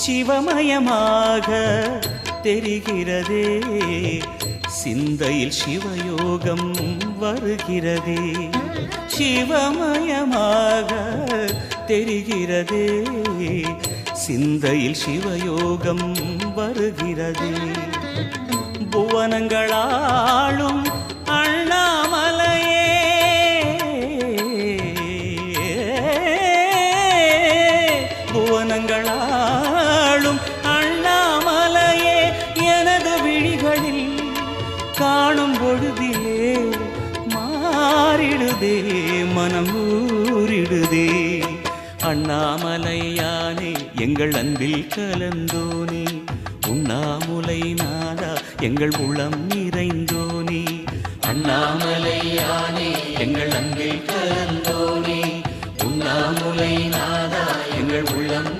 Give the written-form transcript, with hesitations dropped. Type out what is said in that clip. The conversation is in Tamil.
சிவமயமாக தெரிகிறதே, சிந்தையில் சிவயோகம் வருகிறதே. சிவமயமாக தெரிகிறதே, சிந்தையில் சிவயோகம் வருகிறதே. புவனங்களாளும் அண்ணாமலையே, புவனங்களாளும் அண்ணாமலையே, எனது விழிகளில் காணும் பொழுதிலே மாறிடுதே, மனம் ஊறிடுதே. அண்ணாமலையானே எங்கள் அன்பில் கலந்தோனே, உண்ணாமுலை நாதா எங்கள் உளம் நிறைந்தோனே. அண்ணாமலையானே எங்கள் அன்பில் கலந்தோனே, உண்ணாமுலை நாதா எங்கள் உள்ளம்